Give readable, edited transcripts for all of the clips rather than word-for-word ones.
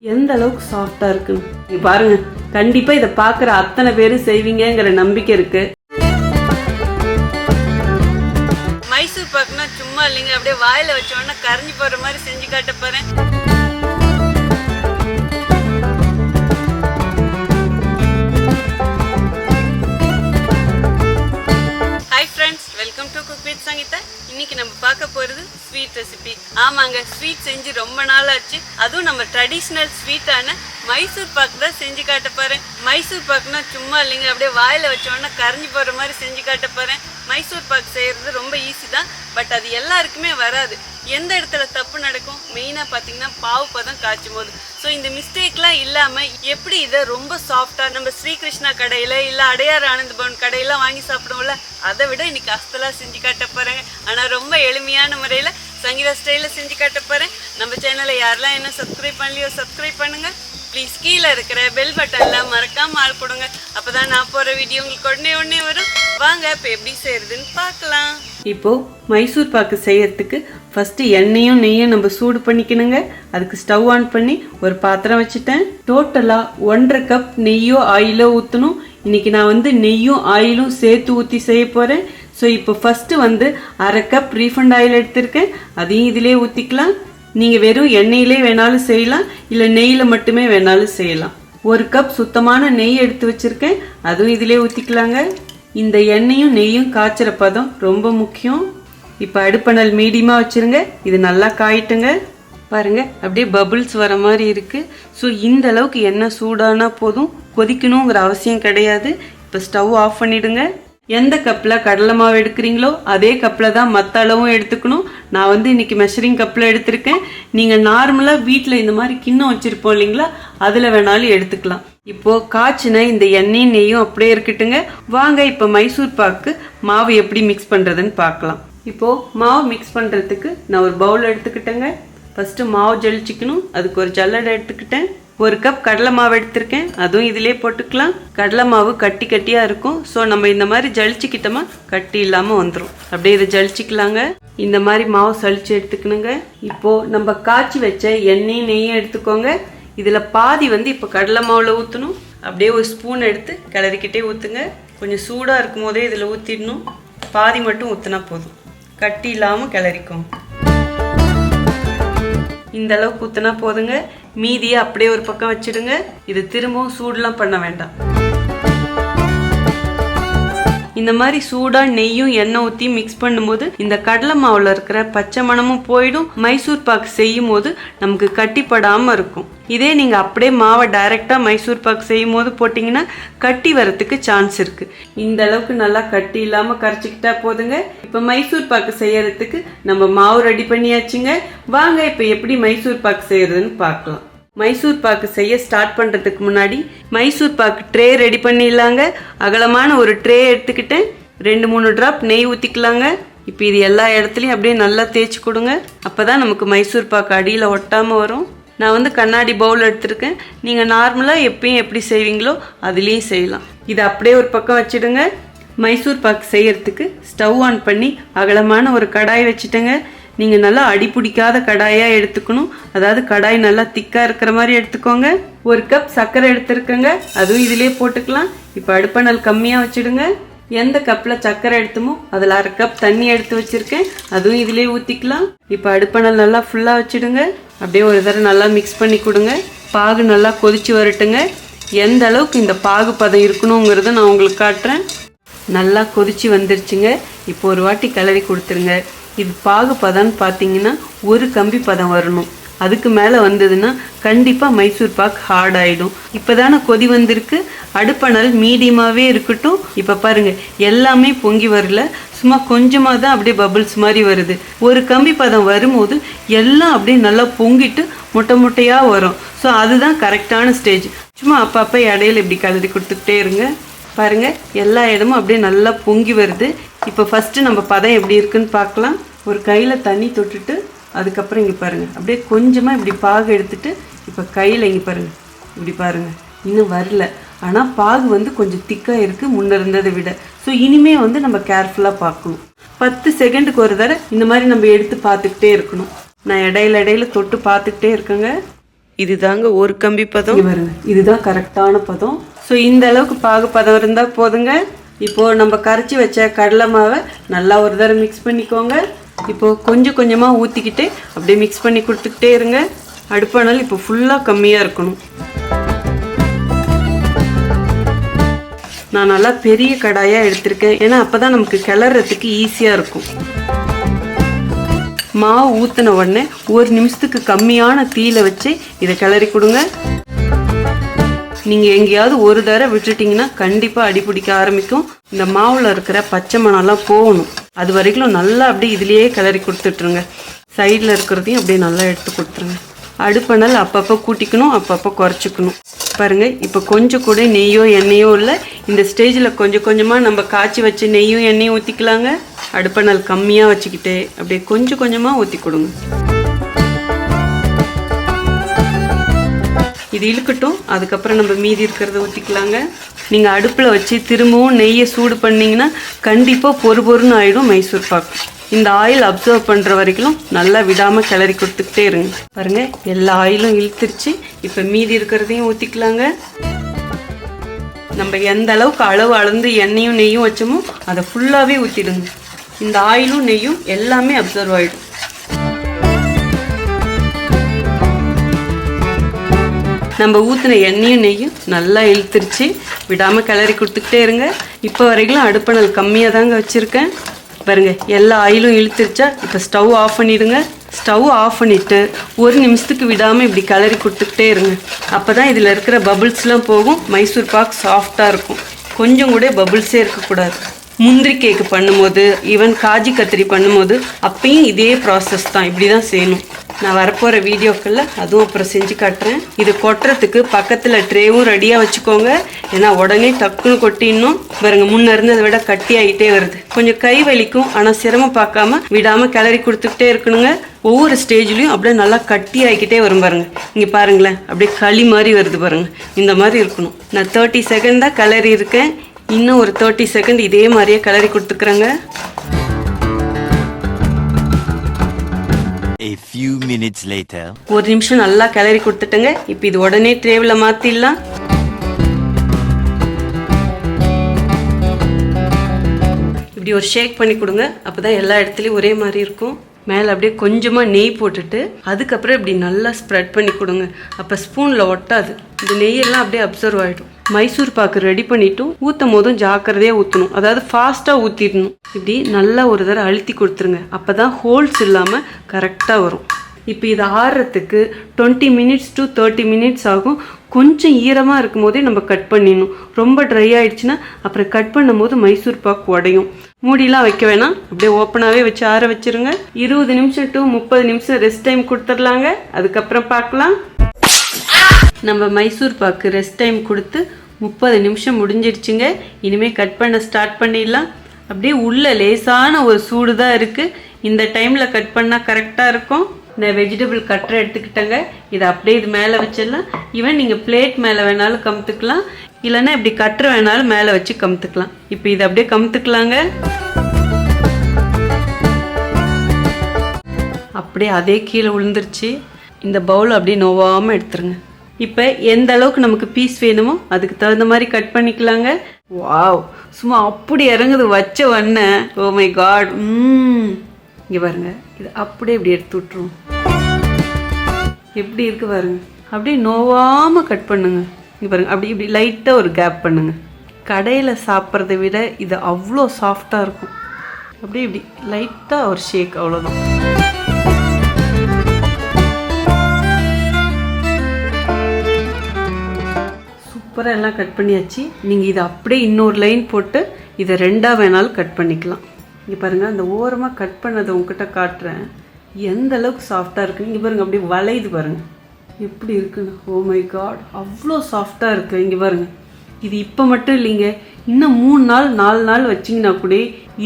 எந்த அளவுக்கு சாஃப்டா இருக்குன்னு நீங்க பாருங்க. கண்டிப்பா இதை பாக்குற அத்தனை பேரும் செய்வீங்கிற நம்பிக்கை இருக்கு. மைசூர் பாக்குனா சும்மா இல்லைங்க, அப்படியே வாயில வச்சோன்னா கரைஞ்சி போற மாதிரி செஞ்சு காட்ட போறேன். Hi friends, welcome to cook with Sangeetha. இன்னைக்கு நம்ம பார்க்க போறது ஸ்வீட் ரெசிபி. ஆமாங்க, ஸ்வீட் செஞ்சு ரொம்ப நாள் ஆச்சு. அதுவும் நம்ம ட்ரெடிஷ்னல் ஸ்வீட்டான மைசூர் பாக்கு தான் செஞ்சு காட்ட போறேன். மைசூர் பாக்குனா சும்மா இல்லைங்க, அப்படியே வாயில வச்சோன்னா கரைஞ்சி போற மாதிரி செஞ்சு காட்ட போறேன். மைசூர் பாக்கு செய்யறது ரொம்ப ஈஸி தான், பட் அது எல்லாருக்குமே வராது. எந்த இடத்துல தப்பு நடக்கும், மெயினாக பார்த்தீங்கன்னா பாவு பதம் காய்ச்சும் போது. ஸோ இந்த மிஸ்டேக்லாம் இல்லாமல் எப்படி இதை ரொம்ப சாஃப்டாக நம்ம ஸ்ரீகிருஷ்ணா கடையில் இல்லை அடையார் ஆனந்த் பவன் கடையெல்லாம் வாங்கி சாப்பிடுவோம்ல, அதை விட இன்னைக்கு அஸ்தலாக செஞ்சு காட்ட போகிறேங்க. ஆனால் ரொம்ப எளிமையான முறையில் சங்கீதா ஸ்டைலில் செஞ்சு காட்ட போகிறேன். நம்ம சேனலை யாரெல்லாம் என்ன சப்ஸ்கிரைப் பண்ணலையோ சப்ஸ்கிரைப் பண்ணுங்கள். ப்ளீஸ் கீழே இருக்கிற பெல் பட்டனில் மறக்காமல் ஆள் கொடுங்க. அப்போ தான் நான் போகிற வீடியோ உங்களுக்கு உடனே வரும். வாங்க இப்போ எப்படி செய்யறதுன்னு பார்க்கலாம். இப்போ மைசூர் பாக்கு செய்யறதுக்கு ஃபர்ஸ்ட் எண்ணெயும் நெய்யும் நம்ம சூடு பண்ணிக்கணுங்க. அதுக்கு ஸ்டவ் ஆன் பண்ணி ஒரு பாத்திரம் வச்சுட்டேன். டோட்டலா 1.5 கப் நெய்யோ ஆயிலோ ஊற்றணும். இன்னைக்கு நான் நெய்யும் ஆயிலும் சேர்த்து ஊற்றி செய்ய போறேன். ஸோ இப்போ ஃபர்ஸ்ட் 1/2 கப் ரீஃபண்ட் ஆயில் எடுத்திருக்கேன். அதையும் இதிலே ஊற்றிக்கலாம். நீங்க வெறும் எண்ணெயிலே வேணாலும் செய்யலாம், இல்ல நெய்யில மட்டுமே வேணாலும் செய்யலாம். 1 கப் சுத்தமான நெய் எடுத்து வச்சிருக்கேன், அதுவும் இதிலே ஊத்திக்கலாங்க. இந்த எண்ணெயும் நெய்யும் காய்ச்சற பதம் ரொம்ப முக்கியம். இப்ப அடுப்பணல் மீடியமா வச்சிருங்க. இது நல்லா காயிட்டுங்க. பாருங்க, அப்படியே பபிள்ஸ் வர மாதிரி இருக்கு. ஸோ இந்த அளவுக்கு எண்ணெய் சூடானா போதும், கொதிக்கணுங்கிற அவசியம் கிடையாது. இப்ப ஸ்டவ் ஆஃப் பண்ணிடுங்க. எந்த கப்பில் கடலை மாவு எடுக்கிறீங்களோ அதே கப்பில் தான் மற்ற அளவும் எடுத்துக்கணும். நான் இன்னைக்கு மெஷரிங் கப்பில் எடுத்திருக்கேன். நீங்கள் நார்மலாக வீட்டில் இந்த மாதிரி கிண்ணம் வச்சுருப்போம் இல்லைங்களா, அதில் வேணாலும் எடுத்துக்கலாம். இப்போது காய்ச்சின இந்த எண்ணெயும் நெய்யும் அப்படியே இருக்கட்டுங்க. வாங்க இப்போ மைசூர் பாக்கு மாவு எப்படி மிக்ஸ் பண்ணுறதுன்னு பார்க்கலாம். இப்போது மாவு மிக்ஸ் பண்ணுறதுக்கு நான் ஒரு பவுல் எடுத்துக்கிட்டேங்க. ஃபஸ்ட்டு மாவு ஜலிச்சிக்கணும். அதுக்கு ஒரு ஜல்லடை எடுத்துக்கிட்டேன். 1 கப் கடலை மாவு எடுத்திருக்கேன், அதுவும் இதிலே போட்டுக்கலாம். கடலை மாவு கட்டி கட்டியாக இருக்கும். ஸோ நம்ம இந்த மாதிரி ஜலிச்சுக்கிட்டோமா கட்டி இல்லாமல் வந்துடும். அப்படியே இதை ஜலிச்சிக்கலாங்க. இந்த மாதிரி மாவு சலிச்சு எடுத்துக்கணுங்க. இப்போது நம்ம காய்ச்சி வச்ச எண்ணெயும் நெய்யும் எடுத்துக்கோங்க. இதில் பாதி இப்போ கடலை மாவில் ஊற்றணும். அப்படியே ஒரு ஸ்பூன் எடுத்து கிளறிக்கிட்டே ஊற்றுங்க. கொஞ்சம் சூடாக இருக்கும் போதே இதில் ஊற்றிடணும். பாதி மட்டும் ஊற்றினா போதும், கட்டி இல்லாமல் கிளறிக்கோங்க. இந்த அளவுக்கு ஊற்றினா போதுங்க. மீதியை அப்படியே ஒரு பக்கம் வச்சிடுங்க. இது திரும்பவும் சூடுலாம் பண்ண வேண்டாம். இந்த மாதிரி சூடா நெய்யும் எண்ணெய் ஊற்றி மிக்ஸ் பண்ணும்போது இந்த கடலை மாவுல இருக்கிற பச்சை மணமும் போயிடும். மைசூர் பாக்கு செய்யும் போது நமக்கு கட்டிப்படாம இருக்கும். இதே நீங்க அப்படியே மாவை டைரக்டா மைசூர் பாக்கு செய்யும் போது போட்டீங்கன்னா கட்டி வரத்துக்கு சான்ஸ் இருக்கு. இந்த அளவுக்கு நல்லா கட்டி இல்லாம கரைச்சிக்கிட்டா போதுங்க. இப்ப மைசூர் பாக்கு செய்யறதுக்கு நம்ம மாவு ரெடி பண்ணியாச்சுங்க. வாங்க இப்ப எப்படி மைசூர் பாக்கு செய்யறதுன்னு பார்க்கலாம். மைசூர் பாக்கு செய்ய ஸ்டார்ட் பண்ணுறதுக்கு முன்னாடி மைசூர் பாக்கு ட்ரே ரெடி பண்ணிடலாங்க. அகலமான ஒரு ட்ரே எடுத்துக்கிட்டேன். 2-3 ட்ராப் நெய் ஊற்றிக்கலாங்க. இப்போ இது எல்லா இடத்துலையும் அப்படியே நல்லா தேய்ச்சி கொடுங்க. அப்போ தான் நமக்கு மைசூர் பாக்கு அடியில் ஒட்டாமல் வரும். நான் கண்ணாடி பவுல் எடுத்திருக்கேன். நீங்கள் நார்மலாக எப்பயும் எப்படி செய்வீங்களோ அதுலேயும் செய்யலாம். இதை அப்படியே ஒரு பக்கம் வச்சுடுங்க. மைசூர் பாக்கு செய்யறதுக்கு ஸ்டவ் ஆன் பண்ணி அகலமான ஒரு கடாய் வச்சுட்டேங்க. நீங்கள் நல்லா அடி பிடிக்காத கடாயாக எடுத்துக்கணும். அதாவது கடாய் நல்லா திக்காக இருக்கிற மாதிரி எடுத்துக்கோங்க. 1 கப் சர்க்கரை எடுத்துருக்கேங்க, அதுவும் இதிலே போட்டுக்கலாம். இப்போ அடுப்பணல் கம்மியாக வச்சுடுங்க. எந்த கப்பில் சர்க்கரை எடுத்துமோ அதில் 1/2 கப் தண்ணி எடுத்து வச்சுருக்கேன், அதுவும் இதிலே ஊற்றிக்கலாம். இப்போ அடுப்பணல் நல்லா ஃபுல்லாக வச்சுடுங்க. அப்படியே ஒரு தடவை நல்லா மிக்ஸ் பண்ணி கொடுங்க. பாகு நல்லா கொதிச்சு வரட்டுங்க. எந்த அளவுக்கு இந்த பாகு பதம் இருக்கணுங்கிறத நான் உங்களுக்கு காட்டுறேன். நல்லா கொதிச்சு வந்துருச்சுங்க. இப்போ ஒரு வாட்டி கிளறி கொடுத்துருங்க. இது பாகு பதம்னு பார்த்தீங்கன்னா 1 கம்பி பதம் வரணும். அதுக்கு மேலே வந்ததுன்னா கண்டிப்பாக மைசூர் பாக்கு ஹார்ட் ஆகிடும். இப்போ தானே கொதி வந்திருக்கு. அடுப்பணல் மீடியமாகவே இருக்கட்டும். இப்போ பாருங்கள், எல்லாமே பொங்கி வரல, சும்மா கொஞ்சமாக தான் அப்படியே பபிள்ஸ் மாதிரி வருது. 1 கம்பி பதம் வரும்போது எல்லாம் அப்படியே நல்லா பொங்கிட்டு முட்டை முட்டையாக வரும். ஸோ அதுதான் கரெக்டான ஸ்டேஜ். சும்மா அப்பப்போ இடையில இப்படி கலரி கொடுத்துக்கிட்டே இருங்க. பாருங்கள், எல்லா இடமும் அப்படியே நல்லா பொங்கி வருது. இப்போ ஃபஸ்ட்டு நம்ம பதம் எப்படி இருக்குன்னு பார்க்கலாம். ஒரு கையில் தண்ணி தொட்டுட்டு அதுக்கப்புறம் இங்கே பாருங்கள், அப்படியே கொஞ்சமாக இப்படி பாகு எடுத்துட்டு இப்போ கையில் இங்கே பாருங்கள், இப்படி பாருங்கள், இன்னும் வரல. ஆனால் பாகு கொஞ்சம் திக்காக இருக்குது முன்ன இருந்ததை விட. ஸோ இனிமே நம்ம கேர்ஃபுல்லாக பார்க்கணும். 10 செகண்டுக்கு ஒரு தடவை இந்த மாதிரி நம்ம எடுத்து பார்த்துக்கிட்டே இருக்கணும். நான் இடையில தொட்டு பார்த்துக்கிட்டே இருக்கேங்க. இதுதாங்க ஒரு கம்பி பதம். பாருங்க, இதுதான் கரெக்டான பதம். ஸோ இந்த அளவுக்கு பாகு பதம் இருந்தால் போதுங்க. இப்போது நம்ம கரைச்சி வச்ச கடலை மாவை நல்லா ஒரு தடவை மிக்ஸ் பண்ணிக்கோங்க. இப்போது கொஞ்சம் கொஞ்சமாக ஊற்றிக்கிட்டு அப்படியே மிக்ஸ் பண்ணி கொடுத்துக்கிட்டே இருங்க. அடுப்பானால் இப்போ ஃபுல்லாக கம்மியாக இருக்கணும். நான் நல்லா பெரிய கடாயாக எடுத்திருக்கேன், ஏன்னா அப்போ தான் நமக்கு கிளறதுக்கு ஈஸியாக இருக்கும். மாவு ஊற்றின உடனே ஒரு நிமிஷத்துக்கு கம்மியான தீயில வச்சு இதை கிளறி கொடுங்க. நீங்கள் எங்கேயாவது ஒரு தடவை விட்டுட்டிங்கன்னா கண்டிப்பாக அடிப்பிடிக்க ஆரம்பிக்கும். இந்த மாவில் இருக்கிற பச்சை மணம்லாம் போகணும். அது வரைக்கும் நல்லா அப்படியே இதுலேயே கிளறி கொடுத்துட்ருங்க. சைடில் இருக்கிறதையும் அப்படியே நல்லா எடுத்து கொடுத்துருங்க. அடுப்பணல் அப்பப்போ கூட்டிக்கணும், அப்பப்போ குறைச்சிக்கணும். பாருங்கள், இப்போ கொஞ்சம் கூட நெய்யோ எண்ணெயோ இல்லை. இந்த ஸ்டேஜில் கொஞ்சம் கொஞ்சமாக நம்ம காய்ச்சி வச்சு நெய்யும் எண்ணெயும் ஊற்றிக்கலாங்க. அடுப்பணல் கம்மியாக வச்சுக்கிட்டு அப்படியே கொஞ்சம் கொஞ்சமாக ஊற்றி கொடுங்க. இது இழுக்கட்டும், அதுக்கப்புறம் நம்ம மீதி இருக்கிறத ஊற்றிக்கலாங்க. நீங்கள் அடுப்பில் வச்சு திரும்பவும் நெய்யை சூடு பண்ணிங்கன்னா கண்டிப்பாக பொறுன்னு ஆகிடும் மைசூர் பாக்கு. இந்த ஆயில் அப்சர்வ் பண்ணுற வரைக்கும் நல்லா விடாமல் கிளறி கொடுத்துக்கிட்டே இருங்க. பாருங்கள், எல்லா ஆயிலும் இழுத்துருச்சு. இப்போ மீதி இருக்கிறதையும் ஊற்றிக்கலாங்க. நம்ம எந்த அளவுக்கு அளவு அளந்து எண்ணெயும் நெய்யும் வச்சோமோ அதை ஃபுல்லாகவே ஊற்றிடுங்க. இந்த ஆயிலும் நெய்யும் எல்லாமே அப்சர்வ் ஆகிடும். நம்ம ஊற்றின எண்ணெயும் நெய்யும் நல்லா இழுத்துருச்சு. விடாமல் கிளறி கொடுத்துக்கிட்டே இருங்க. இப்போ வரைக்கும் அடுப்பணல் கம்மியாக தாங்க வச்சுருக்கேன். பாருங்க, எல்லா ஆயிலும் இழுத்துருச்சா. இப்போ ஸ்டவ் ஆஃப் பண்ணிடுங்க. ஸ்டவ் ஆஃப் பண்ணிவிட்டு ஒரு நிமிஷத்துக்கு விடாமல் இப்படி கிளறி கொடுத்துக்கிட்டே இருங்க. அப்போ தான் இதில் இருக்கிற பபுள்ஸ்லாம் போகும். மைசூர் பாக் சாஃப்டாக இருக்கும். கொஞ்சம் கூட பபுள்ஸே இருக்கக்கூடாது. முந்திரி கேக்கு பண்ணும்போது, ஈவன் காஜி கத்திரி பண்ணும்போது அப்பயும் இதே ப்ராசஸ் தான். இப்படி தான் செய்யணும். நான் வரப்போகிற வீடியோக்களில் அதுவும் அப்புறம் செஞ்சு காட்டுறேன். இது கொட்டுறதுக்கு பக்கத்தில் ட்ரேவும் ரெடியாக வச்சுக்கோங்க. ஏன்னா உடனே டக்குன்னு கொட்டிடணும். பாருங்க, முன்ன இருந்ததை விட கட்டி ஆகிட்டே வருது. கொஞ்சம் கை வலிக்கும், ஆனால் சிரமம் பார்க்காம விடாமல் கிளறி கொடுத்துக்கிட்டே இருக்கணுங்க. ஒவ்வொரு ஸ்டேஜ்லையும் அப்படியே நல்லா கட்டி ஆகிக்கிட்டே வரும். பாருங்க, இங்கே பாருங்களேன், அப்படியே களி மாதிரி வருது பாருங்க. இந்த மாதிரி இருக்கணும். நான் 30 செகண்ட் தான் கிளறி இருக்கேன். இன்னும் ஒரு 30 செகண்ட் இதே மாதிரியே கிளறி கொடுத்துக்கிறேங்க. A few minutes later. ஒரு நிமிஷம் நல்லா கிளறி கொடுத்துட்டேங்க. இப்போ இது உடனே ட்ரேவில் மாற்றிடலாம். இப்படி ஒரு ஷேக் பண்ணி கொடுங்க. அப்போ தான் எல்லா இடத்துலையும் ஒரே மாதிரி இருக்கும். மேலே அப்படியே கொஞ்சமாக நெய் போட்டுட்டு அதுக்கப்புறம் இப்படி நல்லா ஸ்ப்ரெட் பண்ணி கொடுங்க. அப்போ ஸ்பூனில் ஒட்டாது. இந்த நெய்யெல்லாம் அப்படியே அப்சர்வ் ஆகிடும். மைசூர் பாக்கு ரெடி பண்ணிட்டும் ஊற்றும் போதும் ஜாக்கிரதையாக ஊற்றணும். அதாவது ஃபாஸ்ட்டாக ஊற்றிடணும். இப்படி நல்லா ஒரு தடவை அழுத்தி கொடுத்துருங்க. அப்போ தான் ஹோல்ஸ் இல்லாமல் கரெக்டாக வரும். இப்போ இது ஆறுறதுக்கு 20 மினிட்ஸ் to 30 மினிட்ஸ் ஆகும். கொஞ்சம் ஈரமாக இருக்கும் போதே நம்ம கட் பண்ணிடணும். ரொம்ப ட்ரை ஆகிடுச்சுன்னா அப்புறம் கட் பண்ணும் போது மைசூர் பாக்கு உடையும். மூடிலாம் வைக்க வேணாம், அப்படியே ஓப்பனாகவே வச்சு ஆற வச்சுருங்க. 20 நிமிஷம் to 30 நிமிஷம் ரெஸ்ட் டைம் கொடுத்துடலாங்க. அதுக்கப்புறம் பார்க்கலாம். நம்ம மைசூர் பாக்கு ரெஸ்ட் டைம் கொடுத்து 30 நிமிஷம் முடிஞ்சிடுச்சுங்க. இனிமேல் கட் பண்ண ஸ்டார்ட் பண்ணிடலாம். அப்படியே உள்ள லேசான ஒரு சூடு தான் இருக்குது. இந்த டைமில் கட் பண்ணால் கரெக்டாக இருக்கும். நான் வெஜிடபிள் கட்டரை எடுத்துக்கிட்டேங்க. இதை அப்படியே இது மேலே வச்சிடலாம். ஈவன் நீங்கள் பிளேட் மேலே வேணாலும் கமுத்துக்கலாம், இல்லைன்னா இப்படி கட்டரை வேணாலும் மேலே வச்சு கமுத்துக்கலாம். இப்போ இதை அப்படியே கமுத்துக்கலாங்க. அப்படியே அதே கீழே விழுந்துருச்சு. இந்த பவுல் அப்படியே நோவாமல் எடுத்துருங்க. இப்போ எந்த அளவுக்கு நமக்கு பீஸ் வேணுமோ அதுக்கு தகுந்த மாதிரி கட் பண்ணிக்கலாங்க. வாவ், சும்மா அப்படி இறங்குது வச்ச வண்ண. Oh my god. இங்கே பாருங்க, இது அப்படியே இப்படி எடுத்து விட்டுருவோம். எப்படி இருக்கு பாருங்க. அப்படியே நோவாமல் கட் பண்ணுங்க. இங்கே பாருங்க, அப்படி இப்படி லைட்டாக ஒரு கேப் பண்ணுங்க. கடையில் சாப்பிட்றத விட இது அவ்வளோ சாஃப்டாக இருக்கும். அப்படியே இப்படி லைட்டாக ஒரு ஷேக், அவ்வளோதான். சூப்பராக எல்லாம் கட் பண்ணியாச்சு. நீங்கள் இதை அப்படியே இன்னொரு லைன் போட்டு இதை 2ஆக வேணாலும் கட் பண்ணிக்கலாம். இங்கே பாருங்கள், அந்த ஓரமாக கட் பண்ணதை உங்ககிட்ட காட்டுறேன். எந்த அளவுக்கு சாஃப்டாக இருக்குன்னு இங்கே பாருங்கள். அப்படியே வளையுது பாருங்கள், எப்படி இருக்குன்னு. ஓ மை காட், அவ்வளோ சாஃப்டாக இருக்குது. இங்கே பாருங்கள், இது இப்போ மட்டும் இல்லைங்க, இன்னும் 3 நாள் 4 நாள் வச்சிங்கன்னா கூட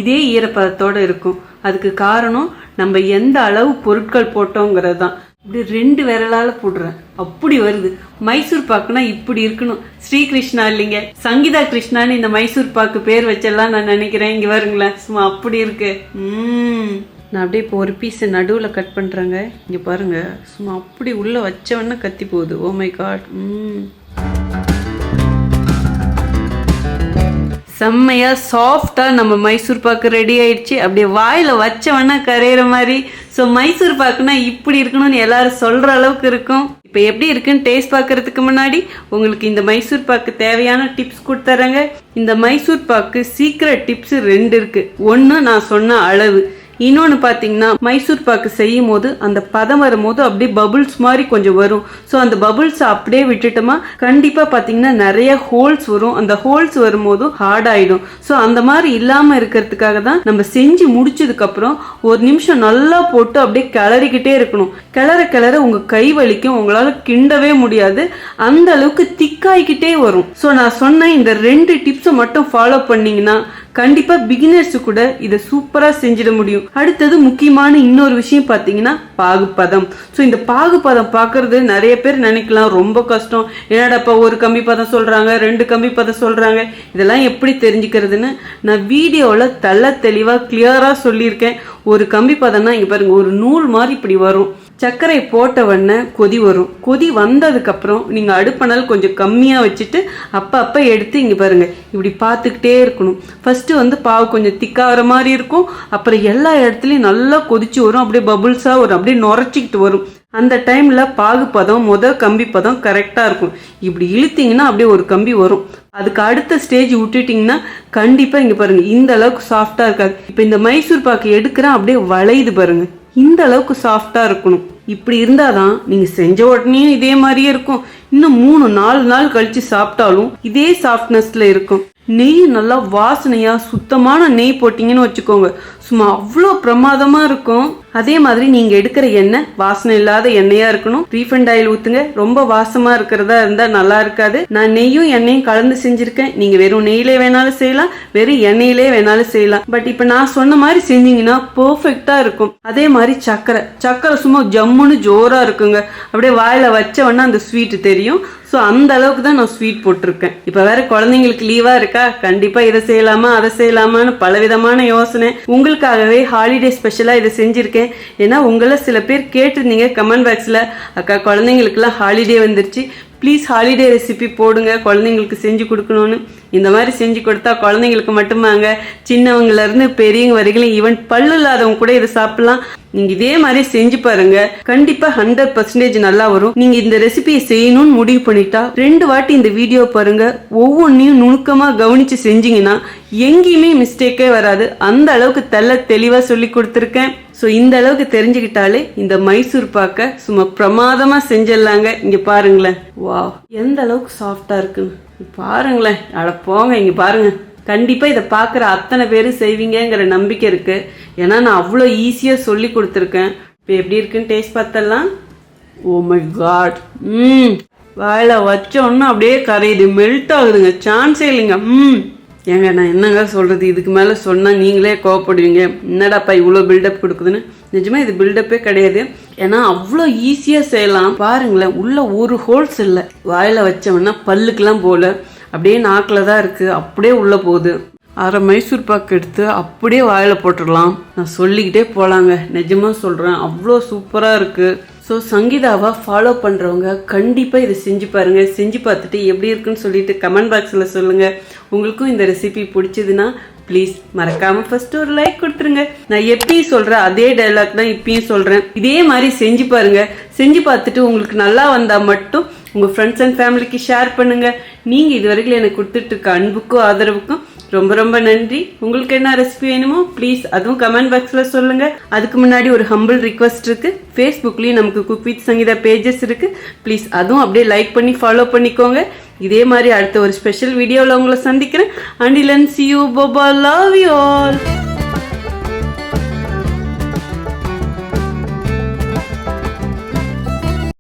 இதே ஈரப்பதத்தோடு இருக்கும். அதுக்கு காரணம் நம்ம எந்த அளவு பொருட்கள் போட்டோங்கிறது தான். இப்படி 2 விரலால் போடுறேன், அப்படி வருது. மைசூர் பாக்குனா இப்படி இருக்கணும். ஸ்ரீகிருஷ்ணா இல்லைங்க, சங்கீதா கிருஷ்ணான்னு இந்த மைசூர் பாக்கு பேர் வச்செல்லாம் நான் நினைக்கிறேன். இங்கே வருங்களேன், சும்மா அப்படி இருக்கு. நான் அப்படியே இப்போ ஒரு பீஸை நடுவில் கட் பண்ணுறேங்க. இங்கே பாருங்கள், சும்மா அப்படி உள்ளே வச்சவொன்னே கத்தி போகுது. Oh my god. செம்மையாக சாஃப்டாக நம்ம மைசூர் பாக்கு ரெடி ஆயிடுச்சு. அப்படியே வாயில் வச்சவொன்னே கரையிற மாதிரி. ஸோ மைசூர் பாக்குனா இப்படி இருக்கணும்னு எல்லாரும் சொல்கிற அளவுக்கு இருக்கும். இப்போ எப்படி இருக்குன்னு டேஸ்ட் பார்க்கறதுக்கு முன்னாடி உங்களுக்கு இந்த மைசூர் பாக்கு தேவையான டிப்ஸ் கொடுத்துறேங்க. இந்த மைசூர் பாக்கு சீக்ரெட் டிப்ஸ் 2 இருக்குது. ஒன்று நான் சொன்ன அளவு, இன்னொன்று பார்த்தீங்கன்னா மைசூர் பாக்கு செய்யும் போது அந்த பதம் வரும்போது அப்படியே பபுள்ஸ் மாதிரி கொஞ்சம் வரும். ஸோ அந்த பபுள்ஸை அப்படியே விட்டுட்டோமா கண்டிப்பாக பார்த்தீங்கன்னா நிறைய ஹோல்ஸ் வரும். அந்த ஹோல்ஸ் வரும்போது ஹார்ட் ஆகிடும். ஸோ அந்த மாதிரி இல்லாமல் இருக்கிறதுக்காக தான் நம்ம செஞ்சு முடிச்சதுக்கப்புறம் 1 நிமிஷம் நல்லா போட்டு அப்படியே கிளறிக்கிட்டே இருக்கணும். கிளற உங்கள் கை வலிக்கும், உங்களால் கிண்டவே முடியாது, அந்த அளவுக்கு திக்காய்கிட்டே வரும். ஸோ நான் சொன்ன இந்த 2 டிப்ஸை மட்டும் ஃபாலோ பண்ணிங்கன்னா கண்டிப்பாக பிகினர்ஸு கூட இதை சூப்பராக செஞ்சிட முடியும். அடுத்தது முக்கியமான இன்னொரு விஷயம் பார்த்தீங்கன்னா பாகுப்பதம். ஸோ இந்த பாகுப்பதம் பார்க்கறது நிறைய பேர் நினைக்கலாம் ரொம்ப கஷ்டம், என்னடாப்பா ஒரு கம்பி பதம் சொல்கிறாங்க, 2 கம்பி பதம் சொல்கிறாங்க, இதெல்லாம் எப்படி தெரிஞ்சுக்கிறதுன்னு நான் வீடியோவில் தெளிவாக கிளியராக சொல்லியிருக்கேன். ஒரு கம்பி பதம்னா இங்கே பாருங்கள், ஒரு நூல் மாதிரி இப்படி வரும். சர்க்கரை போட்டவொடனே கொதி வரும். கொதி வந்ததுக்கப்புறம் நீங்கள் அடுப்பணல் கொஞ்சம் கம்மியாக வச்சுட்டு அப்போ எடுத்து இங்கே பாருங்கள் இப்படி பார்த்துக்கிட்டே இருக்கணும். ஃபஸ்ட்டு பாவு கொஞ்சம் திக்காகிற மாதிரி இருக்கும். அப்புறம் எல்லா இடத்துலையும் நல்லா கொதிச்சு வரும், அப்படியே பபுள்ஸாக வரும், அப்படியே நுரைச்சிக்கிட்டு வரும். அந்த டைமில் பாகுப்பதம் கம்பி பதம் கரெக்டாக இருக்கும். இப்படி இழுத்தீங்கன்னா அப்படியே ஒரு கம்பி வரும். அதுக்கு அடுத்த ஸ்டேஜ் விட்டுட்டிங்கன்னா கண்டிப்பாக இங்கே பாருங்கள் இந்த அளவுக்கு சாஃப்டாக இருக்காது. இப்போ இந்த மைசூர் பாக்கு எடுக்கிறேன், அப்படியே வளையுது பாருங்கள், இந்த அளவுக்கு சாஃப்டாக இருக்கணும். இப்படி இருந்தால் தான் நீங்கள் செஞ்ச உடனே இதே மாதிரியே இருக்கும். இன்னும் 3-4 நாள் கழித்து சாப்பிட்டாலும் இதே சாஃப்ட்னஸில் இருக்கும். நெய் நல்லா வாசனையாக சுத்தமான நெய் போட்டிங்கன்னு வச்சுக்கோங்க, சும்மா அவ்வளோ பிரமாதமாக இருக்கும். அதே மாதிரி நீங்கள் எடுக்கிற எண்ணெய் வாசனை இல்லாத எண்ணெயாக இருக்கணும். ரீஃபைண்ட் ஆயில் ஊற்றுங்க, ரொம்ப வாசமாக இருக்கிறதா இருந்தால் நல்லா இருக்காது. நான் நெய்யும் எண்ணெயும் கலந்து செஞ்சுருக்கேன். நீங்கள் வெறும் நெய்யிலே வேணாலும் செய்யலாம், வெறும் எண்ணெயிலே வேணாலும் செய்யலாம். பட் இப்போ நான் சொன்ன மாதிரி செஞ்சீங்கன்னா பர்ஃபெக்டாக இருக்கும். அதே மாதிரி சர்க்கரை சும்மா ஜம்முன்னு ஜோராக இருக்குங்க. அப்படியே வாயில் வச்சவொன்னே அந்த ஸ்வீட்டு தெரியும். ஸோ அந்த அளவுக்கு தான் நான் ஸ்வீட் போட்டிருக்கேன். இப்போ வேற குழந்தைங்களுக்கு லீவாக இருக்கா, கண்டிப்பாக இதை செய்யலாமா அதை செய்யலாமான்னு பலவிதமான யோசனை. உங்களுக்காகவே ஹாலிடே ஸ்பெஷலாக இதை செஞ்சுருக்கேன். ஏன்னா உங்களை சில பேர் கேட்டிருந்தீங்க கமெண்ட் பாக்ஸில், அக்கா குழந்தைங்களுக்குலாம் ஹாலிடே வந்துருச்சு, ப்ளீஸ் ஹாலிடே ரெசிபி போடுங்க குழந்தைங்களுக்கு செஞ்சு கொடுக்கணும்னு. இந்த மாதிரி செஞ்சு கொடுத்தா குழந்தைங்களுக்கு மட்டுமாங்க, சின்னவங்கலேருந்து பெரியவங்க வரைக்கும் ஈவன் பல்லு இல்லாதவங்க கூட இதை சாப்பிடலாம். நீங்கள் இதே மாதிரி செஞ்சு பாருங்க, கண்டிப்பாக 100% நல்லா வரும். நீங்கள் இந்த ரெசிபியை செய்யணும்னு முடிவு பண்ணிட்டா 2 வாட்டி இந்த வீடியோ பாருங்க, ஒவ்வொன்றையும் நுணுக்கமாக கவனித்து செஞ்சீங்கன்னா எங்கேயுமே மிஸ்டேக்கே வராது. அந்த அளவுக்கு தெளிவாக சொல்லி கொடுத்துருக்கேன். ஸோ இந்த அளவுக்கு தெரிஞ்சுக்கிட்டாலே இந்த மைசூர் பாக்க சும்மா பிரமாதமாக செஞ்சிடலாங்க. இங்கே பாருங்களேன், வா எந்த அளவுக்கு சாஃப்டாக இருக்குன்னு பாருங்களேன். அட போங்க, இங்கே பாருங்க. கண்டிப்பாக இதை பார்க்குற அத்தனை பேரும் செய்வீங்கிற நம்பிக்கை இருக்குது. ஏன்னா நான் அவ்வளோ ஈஸியாக சொல்லி கொடுத்துருக்கேன். இப்போ எப்படி இருக்குன்னு டேஸ்ட் பார்த்தலாம். ஓ மை காட், வாயில வச்சோன்னா அப்படியே கரையுது, மெல்ட் ஆகுதுங்க, சான்ஸே இல்லைங்க. ஏங்க நான் என்னங்க சொல்கிறது, இதுக்கு மேலே சொன்னால் நீங்களே கோவப்படுவீங்க, என்னடாப்பா இவ்வளோ பில்டப் கொடுக்குதுன்னு. நிஜமாக இது பில்டப்பே கிடையாது. ஏன்னா அவ்வளோ ஈஸியாக செய்யலாம். பாருங்களேன், உள்ள ஒரு ஹோல்ஸ் இல்லை. வாயில் வச்சோம்னா பல்லுக்கெல்லாம் போல, அப்படியே நாக்கில் தான் இருக்குது, அப்படியே உள்ளே போகுது. அரை மைசூர் பாக்கு எடுத்து அப்படியே வாயில் போட்டுடலாம். நான் சொல்லிக்கிட்டே போகலாங்க, நிஜமாக சொல்கிறேன், அவ்வளோ சூப்பராக இருக்குது. ஸோ சங்கீதாவை ஃபாலோ பண்ணுறவங்க கண்டிப்பாக இதை செஞ்சு பாருங்கள். செஞ்சு பார்த்துட்டு எப்படி இருக்குன்னு சொல்லிட்டு கமெண்ட் பாக்ஸில் சொல்லுங்கள். உங்களுக்கும் இந்த ரெசிபி பிடிச்சதுன்னா ப்ளீஸ் மறக்காமல் ஃபஸ்ட்டு ஒரு லைக் கொடுத்துருங்க. நான் எப்பயும் சொல்கிறேன் அதே டைலாக் தான் இப்பயும் சொல்கிறேன். இதே மாதிரி செஞ்சு பாருங்கள். செஞ்சு பார்த்துட்டு உங்களுக்கு நல்லா வந்தால் மட்டும் உங்கள் ஃப்ரெண்ட்ஸ் அண்ட் ஃபேமிலிக்கு ஷேர் பண்ணுங்கள். நீங்கள் இது வரைக்கும் எனக்கு கொடுத்துட்ருக்க அன்புக்கும் ஆதரவுக்கும் ரொம்ப ரொம்ப நன்றி. உங்களுக்கு என்ன ரெசிபி வேணுமோ ப்ளீஸ் அதுவும் கமெண்ட் பாக்ஸில் சொல்லுங்கள். அதுக்கு முன்னாடி ஒரு ஹம்பிள் ரிக்வஸ்ட் இருக்குது. ஃபேஸ்புக்லேயும் நமக்கு குக் வித் சங்கீதா பேஜஸ் இருக்குது. ப்ளீஸ் அதுவும் அப்படியே லைக் பண்ணி ஃபாலோ பண்ணிக்கோங்க. இதே மாதிரி அடுத்த ஒரு ஸ்பெஷல் வீடியோவில் உங்களை சந்திக்கிறேன். Until then, see you. Bye bye. Love you all.